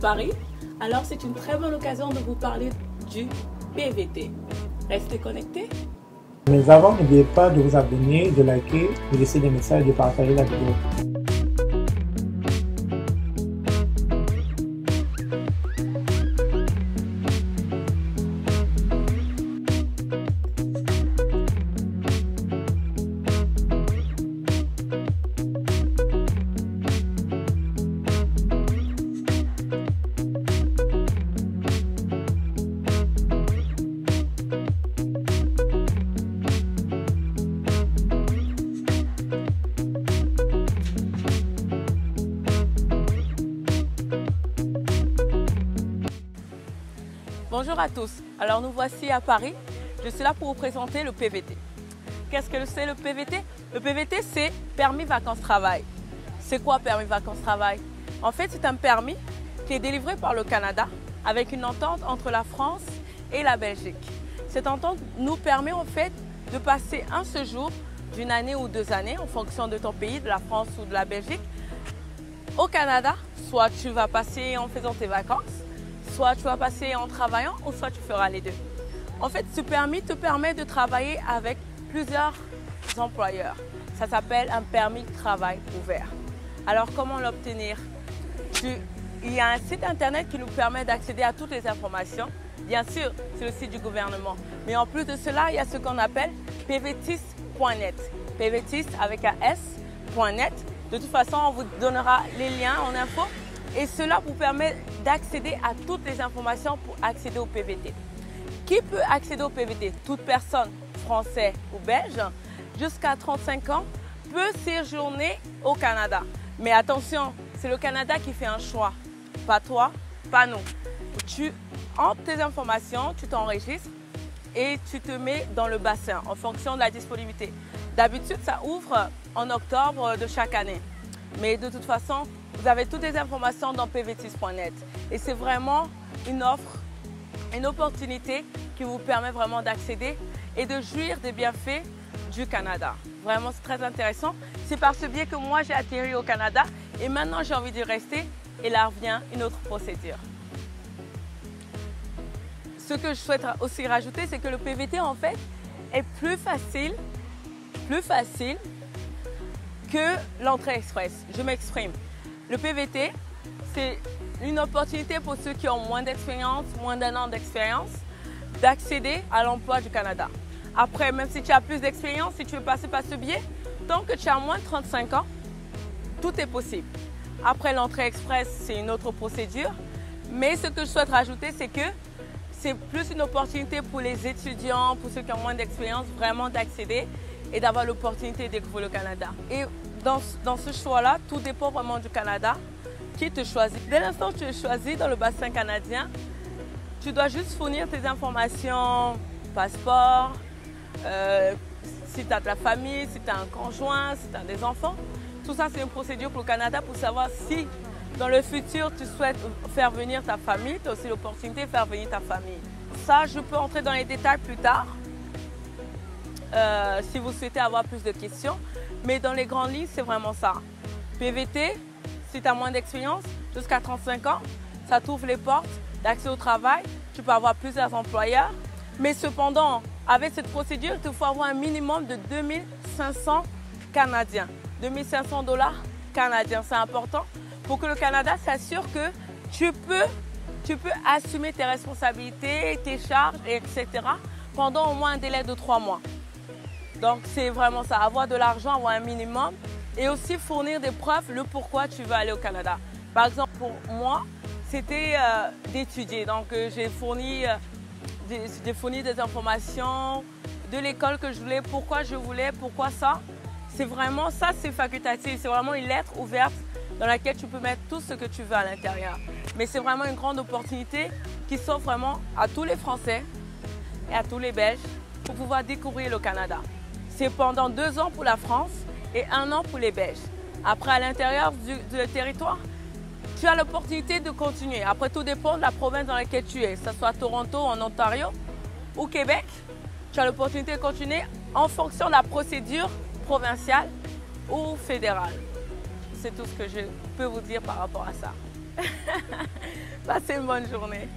Paris, alors c'est une très bonne occasion de vous parler du PVT. Restez connectés. Mais avant, n'oubliez pas de vous abonner, de liker, de laisser des messages et de partager la vidéo. Bonjour à tous, alors nous voici à Paris, je suis là pour vous présenter le PVT. Qu'est-ce que c'est le PVT? Le PVT c'est permis vacances-travail. C'est quoi permis vacances-travail? En fait c'est un permis qui est délivré par le Canada avec une entente entre la France et la Belgique. Cette entente nous permet en fait de passer un séjour d'une année ou 2 années en fonction de ton pays, de la France ou de la Belgique, au Canada. Soit tu vas passer en faisant tes vacances, soit tu vas passer en travaillant ou soit tu feras les deux. En fait, ce permis te permet de travailler avec plusieurs employeurs. Ça s'appelle un permis de travail ouvert. Alors, comment l'obtenir? Il y a un site internet qui nous permet d'accéder à toutes les informations. Bien sûr, c'est le site du gouvernement. Mais en plus de cela, il y a ce qu'on appelle pvtis.net. Pvtis avec un s.net. De toute façon, on vous donnera les liens en info. Et cela vous permet d'accéder à toutes les informations pour accéder au PVT. Qui peut accéder au PVT? Toute personne, français ou belge, jusqu'à 35 ans, peut séjourner au Canada. Mais attention, c'est le Canada qui fait un choix. Pas toi, pas nous. Tu entres tes informations, tu t'enregistres et tu te mets dans le bassin en fonction de la disponibilité. D'habitude, ça ouvre en octobre de chaque année. Mais de toute façon, vous avez toutes les informations dans pvtis.net et c'est vraiment une offre, une opportunité qui vous permet vraiment d'accéder et de jouir des bienfaits du Canada. Vraiment, c'est très intéressant. C'est par ce biais que moi, j'ai atterri au Canada et maintenant, j'ai envie d'y rester et là revient une autre procédure. Ce que je souhaite aussi rajouter, c'est que le PVT, en fait, est plus facile que l'entrée express. Je m'exprime. Le PVT, c'est une opportunité pour ceux qui ont moins d'expérience, moins d'1 an d'expérience, d'accéder à l'emploi du Canada. Après, même si tu as plus d'expérience, si tu veux passer par ce biais, tant que tu as moins de 35 ans, tout est possible. Après, l'entrée express, c'est une autre procédure. Mais ce que je souhaite rajouter, c'est que c'est plus une opportunité pour les étudiants, pour ceux qui ont moins d'expérience, vraiment d'accéder et d'avoir l'opportunité de découvrir le Canada. Et dans ce choix-là, tout dépend vraiment du Canada qui te choisit. Dès l'instant où tu es choisi dans le bassin canadien, tu dois juste fournir tes informations, passeport, si tu as de la famille, si tu as un conjoint, si tu as des enfants. Tout ça, c'est une procédure pour le Canada pour savoir si dans le futur, tu souhaites faire venir ta famille, tu as aussi l'opportunité de faire venir ta famille. Ça, je peux entrer dans les détails plus tard. Si vous souhaitez avoir plus de questions. Mais dans les grandes lignes, c'est vraiment ça. PVT, si tu as moins d'expérience, jusqu'à 35 ans, ça t'ouvre les portes d'accès au travail. Tu peux avoir plusieurs employeurs. Mais cependant, avec cette procédure, il te faut avoir un minimum de 2500 Canadiens. 2500 $ canadiens, c'est important pour que le Canada s'assure que tu peux assumer tes responsabilités, tes charges, etc. pendant au moins un délai de 3 mois. Donc, c'est vraiment ça, avoir de l'argent, avoir un minimum et aussi fournir des preuves, le pourquoi tu veux aller au Canada. Par exemple, pour moi, c'était d'étudier. Donc, j'ai fourni des informations de l'école que je voulais, pourquoi ça. C'est vraiment ça, c'est facultatif. C'est vraiment une lettre ouverte dans laquelle tu peux mettre tout ce que tu veux à l'intérieur. Mais c'est vraiment une grande opportunité qui s'offre vraiment à tous les Français et à tous les Belges pour pouvoir découvrir le Canada. C'est pendant 2 ans pour la France et 1 an pour les Belges. Après, à l'intérieur du territoire, tu as l'opportunité de continuer. Après, tout dépend de la province dans laquelle tu es, que ce soit Toronto, en Ontario ou Québec. Tu as l'opportunité de continuer en fonction de la procédure provinciale ou fédérale. C'est tout ce que je peux vous dire par rapport à ça. Passez une bonne journée.